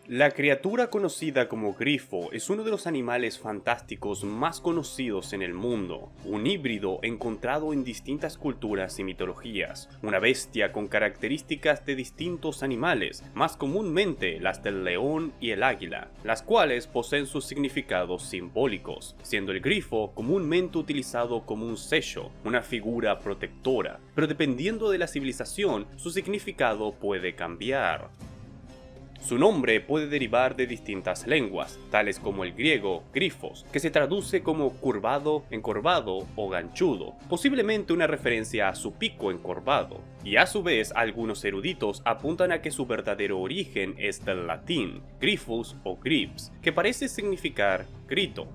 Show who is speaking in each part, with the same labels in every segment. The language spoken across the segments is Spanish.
Speaker 1: La criatura conocida como grifo es uno de los animales fantásticos más conocidos en el mundo, un híbrido encontrado en distintas culturas y mitologías, una bestia con características de distintos animales, más comúnmente las del león y el águila, las cuales poseen sus significados simbólicos, siendo el grifo comúnmente utilizado como un sello, una figura protectora, pero dependiendo de la civilización, su significado puede cambiar. Su nombre puede derivar de distintas lenguas, tales como el griego grifos, que se traduce como curvado, encorvado o ganchudo, posiblemente una referencia a su pico encorvado, y a su vez algunos eruditos apuntan a que su verdadero origen es del latín grifus o grips, que parece significar grito.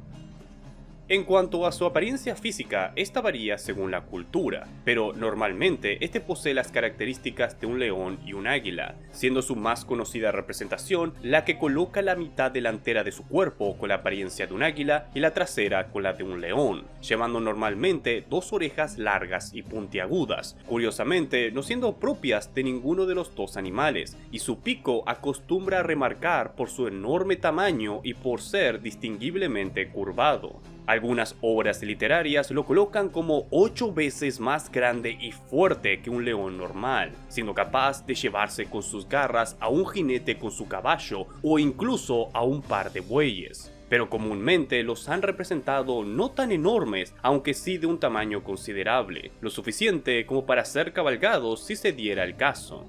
Speaker 1: En cuanto a su apariencia física, esta varía según la cultura, pero normalmente este posee las características de un león y un águila, siendo su más conocida representación la que coloca la mitad delantera de su cuerpo con la apariencia de un águila y la trasera con la de un león, llevando normalmente dos orejas largas y puntiagudas, curiosamente no siendo propias de ninguno de los dos animales, y su pico acostumbra a remarcar por su enorme tamaño y por ser distinguiblemente curvado. Algunas obras literarias lo colocan como 8 veces más grande y fuerte que un león normal, siendo capaz de llevarse con sus garras a un jinete con su caballo o incluso a un par de bueyes. Pero comúnmente los han representado no tan enormes, aunque sí de un tamaño considerable, lo suficiente como para ser cabalgados si se diera el caso.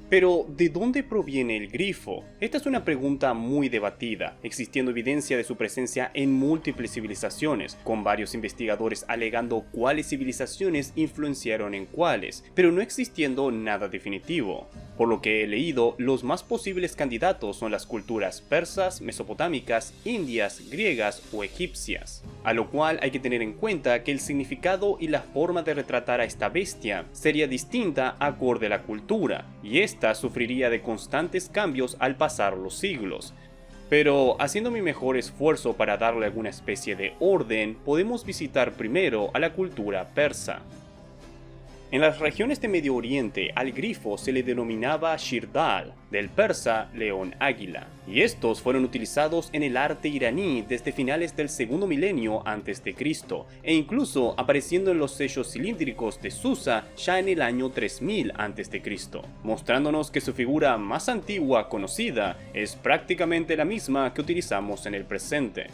Speaker 1: Pero, ¿de dónde proviene el grifo? Esta es una pregunta muy debatida, existiendo evidencia de su presencia en múltiples civilizaciones, con varios investigadores alegando cuáles civilizaciones influenciaron en cuáles, pero no existiendo nada definitivo. Por lo que he leído, los más posibles candidatos son las culturas persas, mesopotámicas, indias, griegas o egipcias. A lo cual hay que tener en cuenta que el significado y la forma de retratar a esta bestia sería distinta acorde a la cultura, y esta sufriría de constantes cambios al pasar los siglos. Pero, haciendo mi mejor esfuerzo para darle alguna especie de orden, podemos visitar primero a la cultura persa. En las regiones de Medio Oriente al grifo se le denominaba shirdal, del persa león águila, y estos fueron utilizados en el arte iraní desde finales del segundo milenio a.C., e incluso apareciendo en los sellos cilíndricos de Susa ya en el año 3000 a.C., mostrándonos que su figura más antigua conocida es prácticamente la misma que utilizamos en el presente.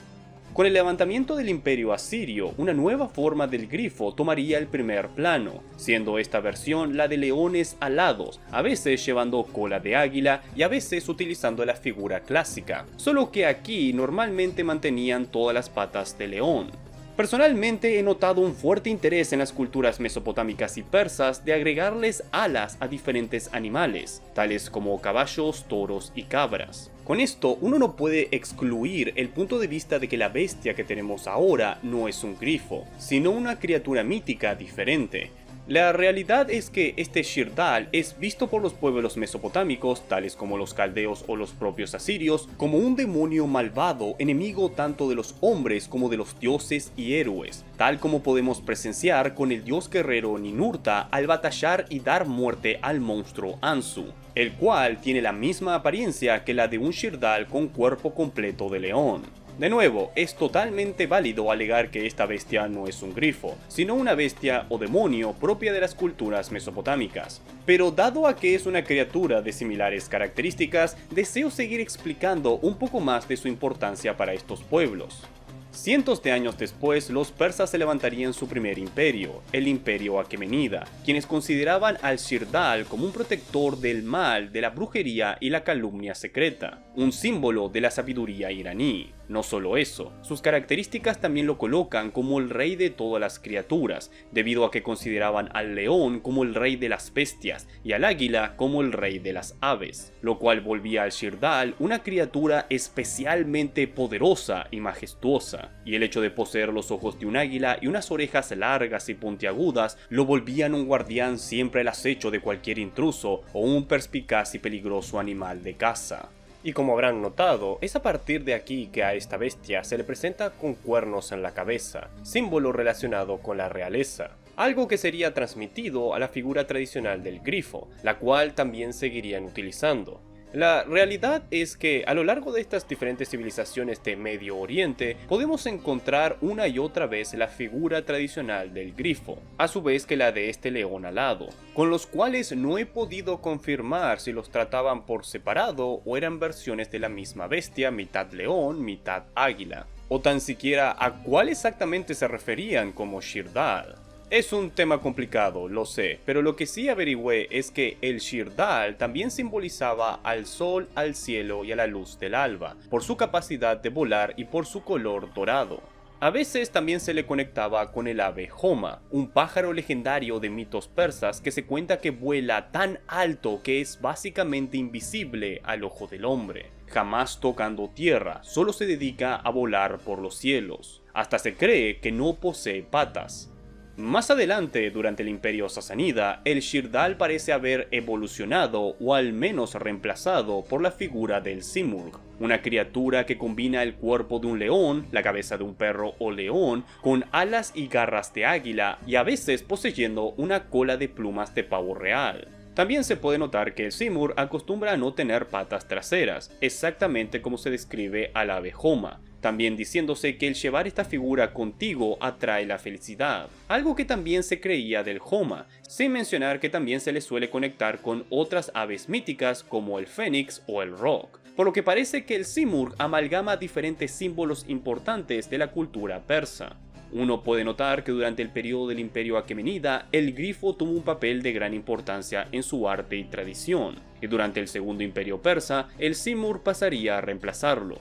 Speaker 1: Con el levantamiento del Imperio Asirio, una nueva forma del grifo tomaría el primer plano, siendo esta versión la de leones alados, a veces llevando cola de águila y a veces utilizando la figura clásica, solo que aquí normalmente mantenían todas las patas de león. Personalmente he notado un fuerte interés en las culturas mesopotámicas y persas de agregarles alas a diferentes animales, tales como caballos, toros y cabras. Con esto uno no puede excluir el punto de vista de que la bestia que tenemos ahora no es un grifo, sino una criatura mítica diferente. La realidad es que este shirdal es visto por los pueblos mesopotámicos, tales como los caldeos o los propios asirios, como un demonio malvado, enemigo tanto de los hombres como de los dioses y héroes, tal como podemos presenciar con el dios guerrero Ninurta al batallar y dar muerte al monstruo Anzu, el cual tiene la misma apariencia que la de un shirdal con cuerpo completo de león. De nuevo, es totalmente válido alegar que esta bestia no es un grifo, sino una bestia o demonio propia de las culturas mesopotámicas. Pero dado a que es una criatura de similares características, deseo seguir explicando un poco más de su importancia para estos pueblos. Cientos de años después, los persas se levantarían su primer imperio, el Imperio Aquemenida, quienes consideraban al shirdal como un protector del mal, de la brujería y la calumnia secreta, un símbolo de la sabiduría iraní. No solo eso, sus características también lo colocan como el rey de todas las criaturas, debido a que consideraban al león como el rey de las bestias y al águila como el rey de las aves, lo cual volvía al shirdal una criatura especialmente poderosa y majestuosa, y el hecho de poseer los ojos de un águila y unas orejas largas y puntiagudas lo volvían un guardián siempre al acecho de cualquier intruso o un perspicaz y peligroso animal de caza. Y como habrán notado, es a partir de aquí que a esta bestia se le presenta con cuernos en la cabeza, símbolo relacionado con la realeza, algo que sería transmitido a la figura tradicional del grifo, la cual también seguirían utilizando. La realidad es que a lo largo de estas diferentes civilizaciones de Medio Oriente podemos encontrar una y otra vez la figura tradicional del grifo, a su vez que la de este león alado, con los cuales no he podido confirmar si los trataban por separado o eran versiones de la misma bestia, mitad león, mitad águila, o tan siquiera a cuál exactamente se referían como Xirdal. Es un tema complicado, lo sé, pero lo que sí averigüé es que el Xirdal también simbolizaba al sol, al cielo y a la luz del alba, por su capacidad de volar y por su color dorado. A veces también se le conectaba con el ave Homa, un pájaro legendario de mitos persas que se cuenta que vuela tan alto que es básicamente invisible al ojo del hombre, jamás tocando tierra, solo se dedica a volar por los cielos. Hasta se cree que no posee patas. Más adelante, durante el Imperio Sasánida, el Xirdal parece haber evolucionado o al menos reemplazado por la figura del Simurgh, una criatura que combina el cuerpo de un león, la cabeza de un perro o león, con alas y garras de águila y a veces poseyendo una cola de plumas de pavo real. También se puede notar que el Simurgh acostumbra a no tener patas traseras, exactamente como se describe al ave Homa, también diciéndose que el llevar esta figura contigo atrae la felicidad, algo que también se creía del Homa, sin mencionar que también se le suele conectar con otras aves míticas como el Fénix o el Roc, por lo que parece que el Simurgh amalgama diferentes símbolos importantes de la cultura persa. Uno puede notar que durante el periodo del Imperio Aquemenida, el grifo tuvo un papel de gran importancia en su arte y tradición, y durante el Segundo Imperio Persa, el Simurgh pasaría a reemplazarlo.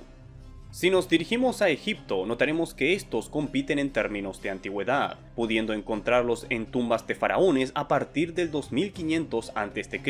Speaker 1: Si nos dirigimos a Egipto, notaremos que estos compiten en términos de antigüedad, pudiendo encontrarlos en tumbas de faraones a partir del 2500 a.C.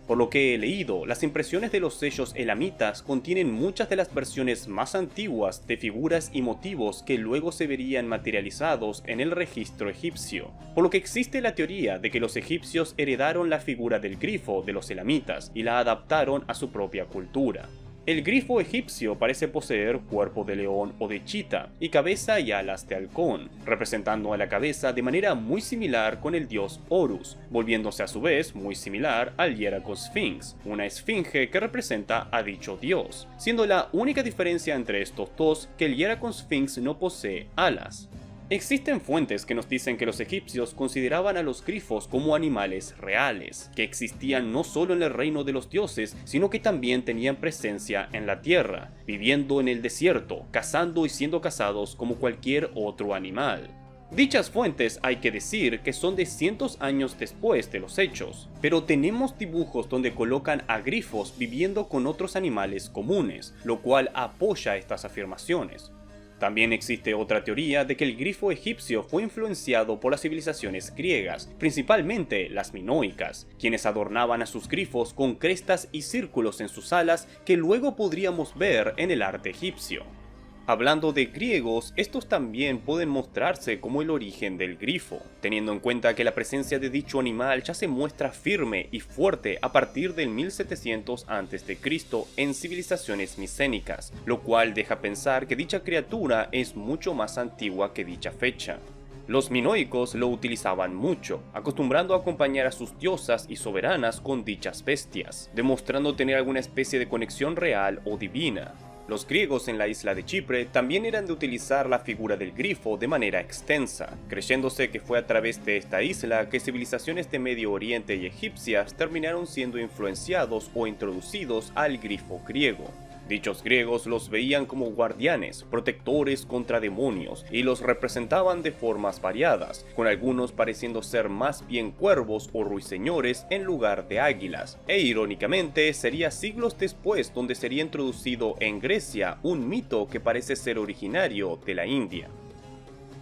Speaker 1: Por lo que he leído, las impresiones de los sellos elamitas contienen muchas de las versiones más antiguas de figuras y motivos que luego se verían materializados en el registro egipcio, por lo que existe la teoría de que los egipcios heredaron la figura del grifo de los elamitas y la adaptaron a su propia cultura. El grifo egipcio parece poseer cuerpo de león o de chita y cabeza y alas de halcón, representando a la cabeza de manera muy similar con el dios Horus, volviéndose a su vez muy similar al Hieraco Sphinx, una esfinge que representa a dicho dios, siendo la única diferencia entre estos dos que el Hieraco Sphinx no posee alas. Existen fuentes que nos dicen que los egipcios consideraban a los grifos como animales reales, que existían no solo en el reino de los dioses, sino que también tenían presencia en la tierra, viviendo en el desierto, cazando y siendo cazados como cualquier otro animal. Dichas fuentes hay que decir que son de cientos años después de los hechos, pero tenemos dibujos donde colocan a grifos viviendo con otros animales comunes, lo cual apoya estas afirmaciones. También existe otra teoría de que el grifo egipcio fue influenciado por las civilizaciones griegas, principalmente las minoicas, quienes adornaban a sus grifos con crestas y círculos en sus alas que luego podríamos ver en el arte egipcio. Hablando de griegos, estos también pueden mostrarse como el origen del grifo, teniendo en cuenta que la presencia de dicho animal ya se muestra firme y fuerte a partir del 1700 a.C. en civilizaciones micénicas, lo cual deja pensar que dicha criatura es mucho más antigua que dicha fecha. Los minoicos lo utilizaban mucho, acostumbrando a acompañar a sus diosas y soberanas con dichas bestias, demostrando tener alguna especie de conexión real o divina. Los griegos en la isla de Chipre también eran de utilizar la figura del grifo de manera extensa, creyéndose que fue a través de esta isla que civilizaciones de Medio Oriente y egipcias terminaron siendo influenciados o introducidos al grifo griego. Dichos griegos los veían como guardianes, protectores contra demonios, y los representaban de formas variadas, con algunos pareciendo ser más bien cuervos o ruiseñores en lugar de águilas, e irónicamente sería siglos después donde sería introducido en Grecia un mito que parece ser originario de la India.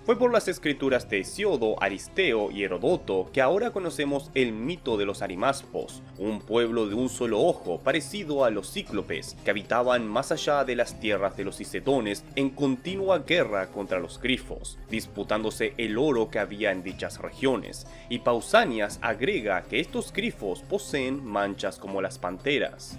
Speaker 1: Fue por las escrituras de Hesiodo, Aristeo y Herodoto que ahora conocemos el mito de los Arimaspos, un pueblo de un solo ojo parecido a los cíclopes, que habitaban más allá de las tierras de los Isedones en continua guerra contra los grifos, disputándose el oro que había en dichas regiones, y Pausanias agrega que estos grifos poseen manchas como las panteras.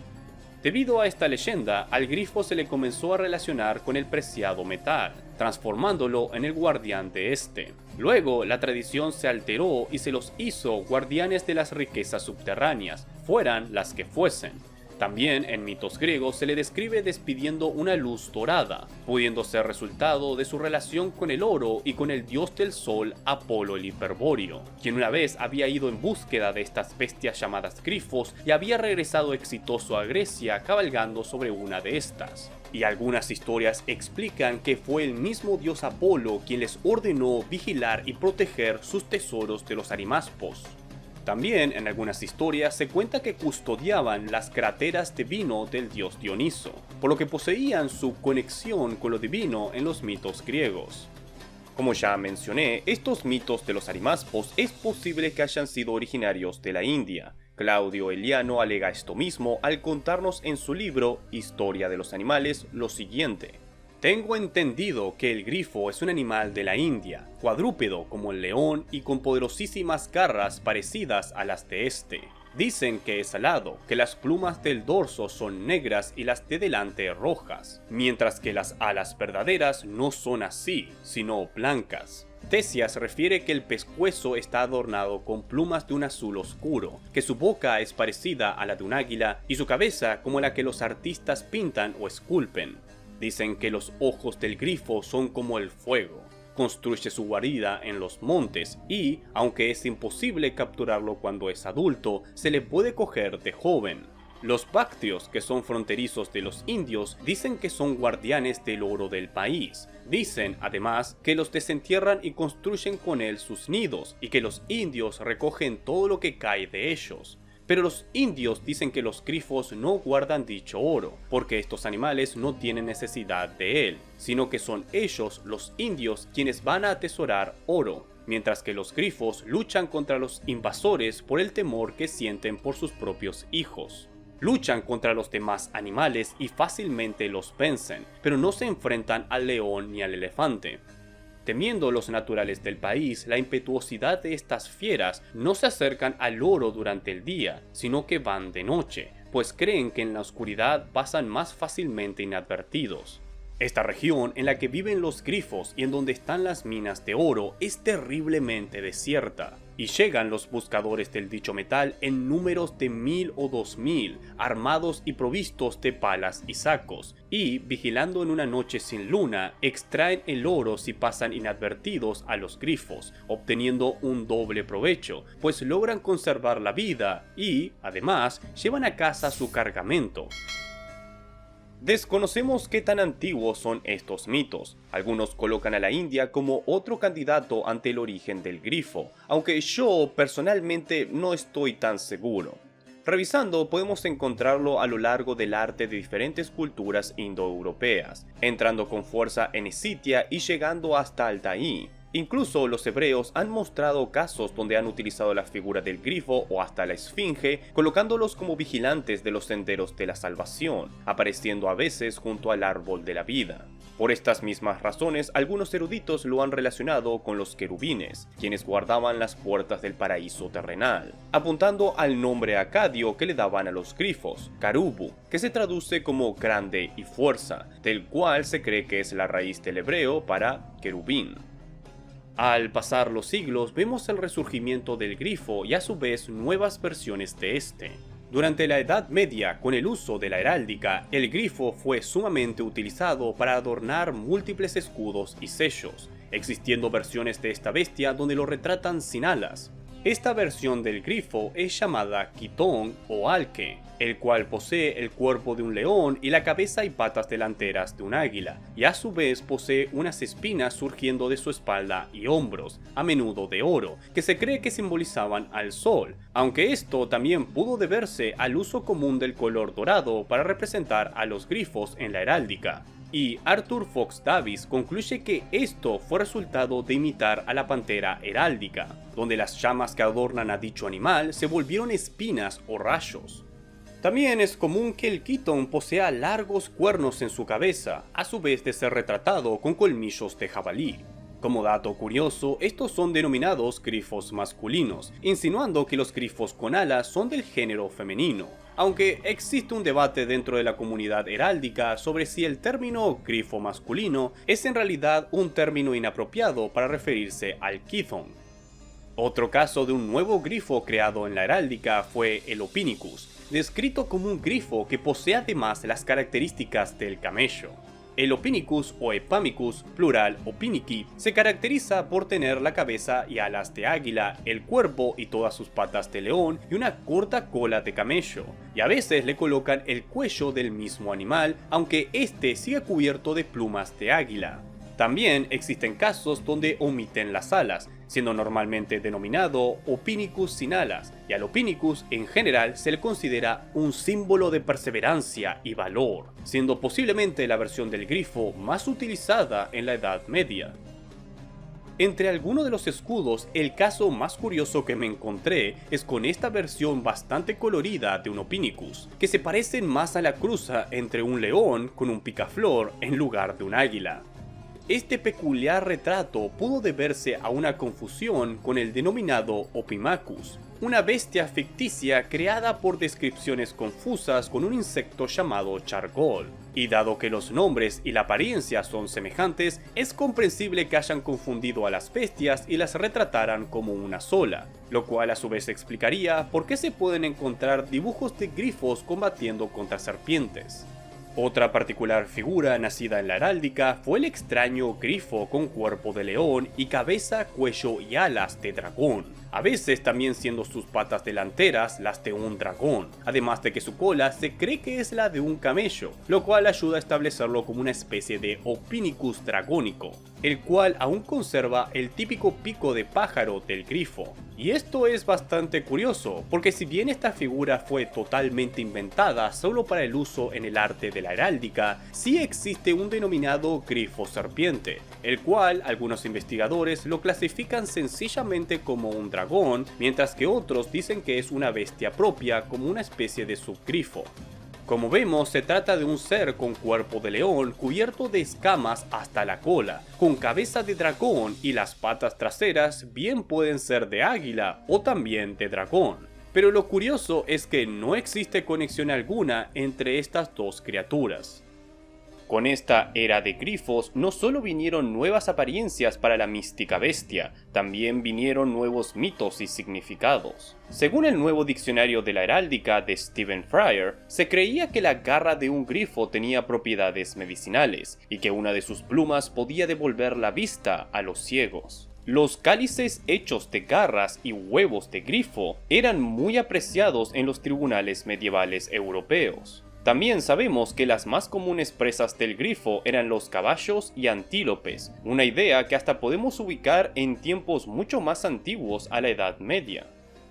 Speaker 1: Debido a esta leyenda, al grifo se le comenzó a relacionar con el preciado metal, transformándolo en el guardián de este. Luego, la tradición se alteró y se los hizo guardianes de las riquezas subterráneas, fueran las que fuesen. También en mitos griegos se le describe despidiendo una luz dorada, pudiendo ser resultado de su relación con el oro y con el dios del sol Apolo el Hiperbóreo, quien una vez había ido en búsqueda de estas bestias llamadas grifos y había regresado exitoso a Grecia cabalgando sobre una de estas. Y algunas historias explican que fue el mismo dios Apolo quien les ordenó vigilar y proteger sus tesoros de los arimaspos. También en algunas historias se cuenta que custodiaban las cráteras de vino del dios Dioniso, por lo que poseían su conexión con lo divino en los mitos griegos. Como ya mencioné, estos mitos de los arimaspos es posible que hayan sido originarios de la India. Claudio Eliano alega esto mismo al contarnos en su libro Historia de los Animales lo siguiente. Tengo entendido que el grifo es un animal de la India, cuadrúpedo como el león y con poderosísimas garras parecidas a las de este. Dicen que es alado, que las plumas del dorso son negras y las de delante rojas, mientras que las alas verdaderas no son así, sino blancas. Ctesias refiere que el pescuezo está adornado con plumas de un azul oscuro, que su boca es parecida a la de un águila y su cabeza como la que los artistas pintan o esculpen. Dicen que los ojos del grifo son como el fuego. Construye su guarida en los montes y, aunque es imposible capturarlo cuando es adulto, se le puede coger de joven. Los bactrios, que son fronterizos de los indios, dicen que son guardianes del oro del país. Dicen, además, que los desentierran y construyen con él sus nidos, y que los indios recogen todo lo que cae de ellos. Pero los indios dicen que los grifos no guardan dicho oro, porque estos animales no tienen necesidad de él, sino que son ellos, los indios, quienes van a atesorar oro, mientras que los grifos luchan contra los invasores por el temor que sienten por sus propios hijos. Luchan contra los demás animales y fácilmente los vencen, pero no se enfrentan al león ni al elefante. Temiendo los naturales del país, la impetuosidad de estas fieras no se acercan al oro durante el día, sino que van de noche, pues creen que en la oscuridad pasan más fácilmente inadvertidos. Esta región en la que viven los grifos y en donde están las minas de oro es terriblemente desierta, y llegan los buscadores del dicho metal en números de 1000 o 2000, armados y provistos de palas y sacos, y, vigilando en una noche sin luna, extraen el oro si pasan inadvertidos a los grifos, obteniendo un doble provecho, pues logran conservar la vida y, además, llevan a casa su cargamento. Desconocemos qué tan antiguos son estos mitos. Algunos colocan a la India como otro candidato ante el origen del grifo, aunque yo personalmente no estoy tan seguro. Revisando podemos encontrarlo a lo largo del arte de diferentes culturas indoeuropeas, entrando con fuerza en Escitia y llegando hasta Altaí. Incluso los hebreos han mostrado casos donde han utilizado la figura del grifo o hasta la esfinge, colocándolos como vigilantes de los senderos de la salvación, apareciendo a veces junto al árbol de la vida. Por estas mismas razones, algunos eruditos lo han relacionado con los querubines, quienes guardaban las puertas del paraíso terrenal, apuntando al nombre acadio que le daban a los grifos, Karubu, que se traduce como grande y fuerza, del cual se cree que es la raíz del hebreo para querubín. Al pasar los siglos vemos el resurgimiento del grifo y a su vez nuevas versiones de este. Durante la Edad Media, con el uso de la heráldica, el grifo fue sumamente utilizado para adornar múltiples escudos y sellos, existiendo versiones de esta bestia donde lo retratan sin alas. Esta versión del grifo es llamada quitón o alque, el cual posee el cuerpo de un león y la cabeza y patas delanteras de un águila, y a su vez posee unas espinas surgiendo de su espalda y hombros, a menudo de oro, que se cree que simbolizaban al sol, aunque esto también pudo deberse al uso común del color dorado para representar a los grifos en la heráldica. Y Arthur Fox Davis concluye que esto fue resultado de imitar a la pantera heráldica, donde las llamas que adornan a dicho animal se volvieron espinas o rayos. También es común que el quitón posea largos cuernos en su cabeza, a su vez de ser retratado con colmillos de jabalí. Como dato curioso, estos son denominados grifos masculinos, insinuando que los grifos con alas son del género femenino, aunque existe un debate dentro de la comunidad heráldica sobre si el término grifo masculino es en realidad un término inapropiado para referirse al quitón. Otro caso de un nuevo grifo creado en la heráldica fue el Ophinicus, descrito como un grifo que posee además las características del camello. El Ophinicus o Epamicus, plural Ophiniki, se caracteriza por tener la cabeza y alas de águila, el cuerpo y todas sus patas de león y una corta cola de camello, y a veces le colocan el cuello del mismo animal, aunque este sigue cubierto de plumas de águila. También existen casos donde omiten las alas, siendo normalmente denominado Ophinicus sin alas, y al Ophinicus en general se le considera un símbolo de perseverancia y valor, siendo posiblemente la versión del grifo más utilizada en la Edad Media. Entre algunos de los escudos, el caso más curioso que me encontré es con esta versión bastante colorida de un Ophinicus, que se parecen más a la cruza entre un león con un picaflor en lugar de un águila. Este peculiar retrato pudo deberse a una confusión con el denominado Ophimacus, una bestia ficticia creada por descripciones confusas con un insecto llamado chargol, y dado que los nombres y la apariencia son semejantes, es comprensible que hayan confundido a las bestias y las retrataran como una sola, lo cual a su vez explicaría por qué se pueden encontrar dibujos de grifos combatiendo contra serpientes. Otra particular figura nacida en la heráldica fue el extraño grifo con cuerpo de león y cabeza, cuello y alas de dragón, a veces también siendo sus patas delanteras las de un dragón, además de que su cola se cree que es la de un camello, lo cual ayuda a establecerlo como una especie de Ophinicus dragónico, el cual aún conserva el típico pico de pájaro del grifo. Y esto es bastante curioso, porque si bien esta figura fue totalmente inventada solo para el uso en el arte de la heráldica, sí existe un denominado grifo serpiente, el cual algunos investigadores lo clasifican sencillamente como un dragón, mientras que otros dicen que es una bestia propia como una especie de subgrifo. Como vemos, se trata de un ser con cuerpo de león cubierto de escamas hasta la cola, con cabeza de dragón y las patas traseras bien pueden ser de águila o también de dragón. Pero lo curioso es que no existe conexión alguna entre estas dos criaturas. Con esta era de grifos no solo vinieron nuevas apariencias para la mística bestia, también vinieron nuevos mitos y significados. Según el nuevo diccionario de la heráldica de Stephen Fryer, se creía que la garra de un grifo tenía propiedades medicinales y que una de sus plumas podía devolver la vista a los ciegos. Los cálices hechos de garras y huevos de grifo eran muy apreciados en los tribunales medievales europeos. También sabemos que las más comunes presas del grifo eran los caballos y antílopes, una idea que hasta podemos ubicar en tiempos mucho más antiguos a la Edad Media.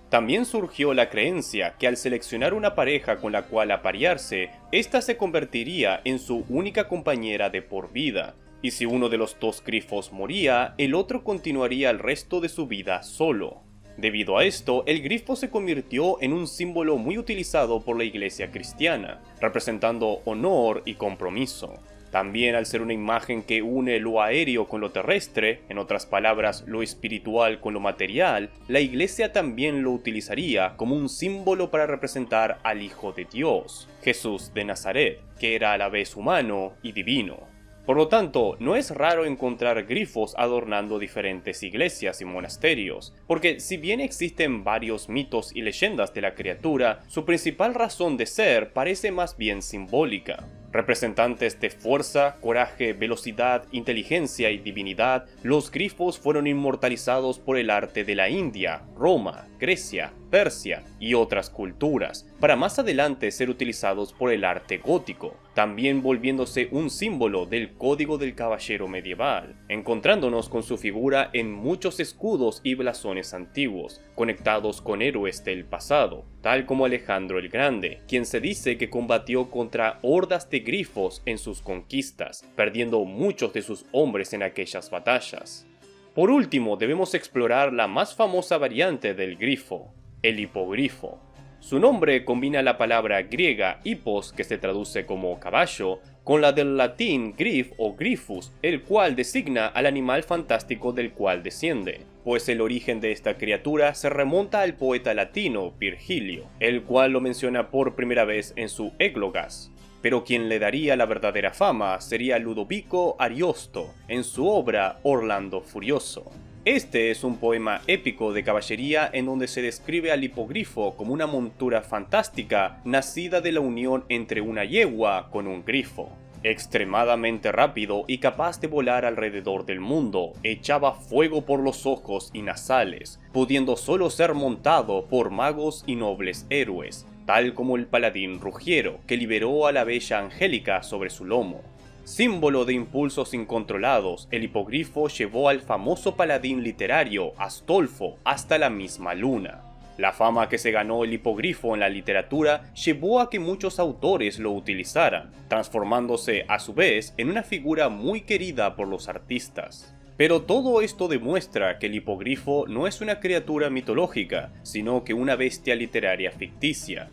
Speaker 1: También surgió la creencia que al seleccionar una pareja con la cual aparearse, ésta se convertiría en su única compañera de por vida, y si uno de los dos grifos moría, el otro continuaría el resto de su vida solo. Debido a esto, el grifo se convirtió en un símbolo muy utilizado por la iglesia cristiana, representando honor y compromiso. También al ser una imagen que une lo aéreo con lo terrestre, en otras palabras, lo espiritual con lo material, la iglesia también lo utilizaría como un símbolo para representar al Hijo de Dios, Jesús de Nazaret, que era a la vez humano y divino. Por lo tanto, no es raro encontrar grifos adornando diferentes iglesias y monasterios, porque si bien existen varios mitos y leyendas de la criatura, su principal razón de ser parece más bien simbólica. Representantes de fuerza, coraje, velocidad, inteligencia y divinidad, los grifos fueron inmortalizados por el arte de la India, Roma, Grecia, Persia y otras culturas, para más adelante ser utilizados por el arte gótico, también volviéndose un símbolo del código del caballero medieval, encontrándonos con su figura en muchos escudos y blasones antiguos, conectados con héroes del pasado, tal como Alejandro el Grande, quien se dice que combatió contra hordas de grifos en sus conquistas, perdiendo muchos de sus hombres en aquellas batallas. Por último, debemos explorar la más famosa variante del grifo, el hipogrifo. Su nombre combina la palabra griega hippos, que se traduce como caballo, con la del latín grif o grifus, el cual designa al animal fantástico del cual desciende, pues el origen de esta criatura se remonta al poeta latino Virgilio, el cual lo menciona por primera vez en su Églogas. Pero quien le daría la verdadera fama sería Ludovico Ariosto, en su obra Orlando Furioso. Este es un poema épico de caballería en donde se describe al hipogrifo como una montura fantástica nacida de la unión entre una yegua con un grifo. Extremadamente rápido y capaz de volar alrededor del mundo, echaba fuego por los ojos y nasales, pudiendo solo ser montado por magos y nobles héroes, tal como el paladín Ruggiero, que liberó a la bella Angélica sobre su lomo. Símbolo de impulsos incontrolados, el hipogrifo llevó al famoso paladín literario Astolfo hasta la misma luna. La fama que se ganó el hipogrifo en la literatura llevó a que muchos autores lo utilizaran, transformándose a su vez en una figura muy querida por los artistas. Pero todo esto demuestra que el hipogrifo no es una criatura mitológica, sino que una bestia literaria ficticia.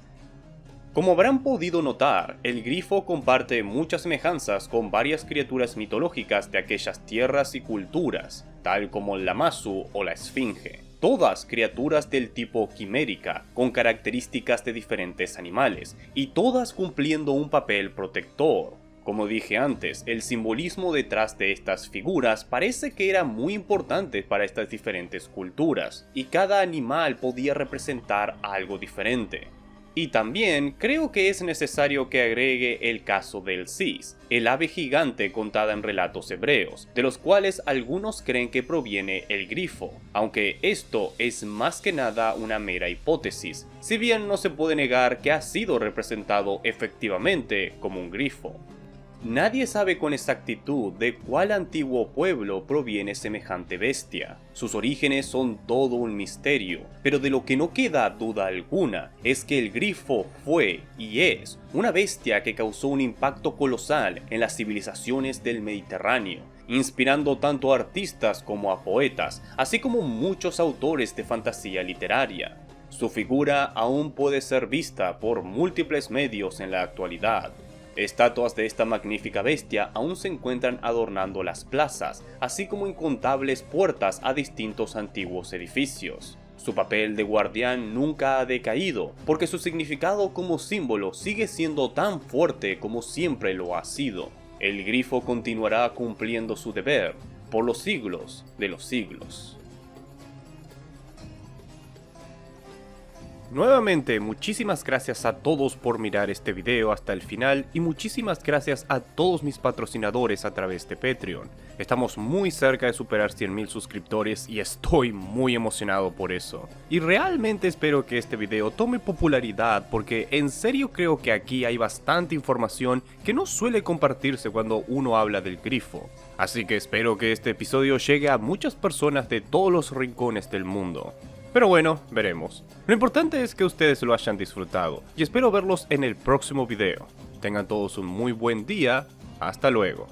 Speaker 1: Como habrán podido notar, el grifo comparte muchas semejanzas con varias criaturas mitológicas de aquellas tierras y culturas, tal como el Lamassu o la Esfinge. Todas criaturas del tipo quimérica, con características de diferentes animales, y todas cumpliendo un papel protector. Como dije antes, el simbolismo detrás de estas figuras parece que era muy importante para estas diferentes culturas, y cada animal podía representar algo diferente. Y también creo que es necesario que agregue el caso del Sis, el ave gigante contada en relatos hebreos, de los cuales algunos creen que proviene el grifo, aunque esto es más que nada una mera hipótesis, si bien no se puede negar que ha sido representado efectivamente como un grifo. Nadie sabe con exactitud de cuál antiguo pueblo proviene semejante bestia. Sus orígenes son todo un misterio, pero de lo que no queda duda alguna es que el grifo fue y es una bestia que causó un impacto colosal en las civilizaciones del Mediterráneo, inspirando tanto a artistas como a poetas, así como muchos autores de fantasía literaria. Su figura aún puede ser vista por múltiples medios en la actualidad. Estatuas de esta magnífica bestia aún se encuentran adornando las plazas, así como incontables puertas a distintos antiguos edificios. Su papel de guardián nunca ha decaído, porque su significado como símbolo sigue siendo tan fuerte como siempre lo ha sido. El grifo continuará cumpliendo su deber por los siglos de los siglos. Nuevamente, muchísimas gracias a todos por mirar este video hasta el final y muchísimas gracias a todos mis patrocinadores a través de Patreon. Estamos muy cerca de superar 100.000 suscriptores y estoy muy emocionado por eso. Y realmente espero que este video tome popularidad porque en serio creo que aquí hay bastante información que no suele compartirse cuando uno habla del grifo. Así que espero que este episodio llegue a muchas personas de todos los rincones del mundo. Pero bueno, veremos. Lo importante es que ustedes lo hayan disfrutado y espero verlos en el próximo video. Tengan todos un muy buen día. Hasta luego.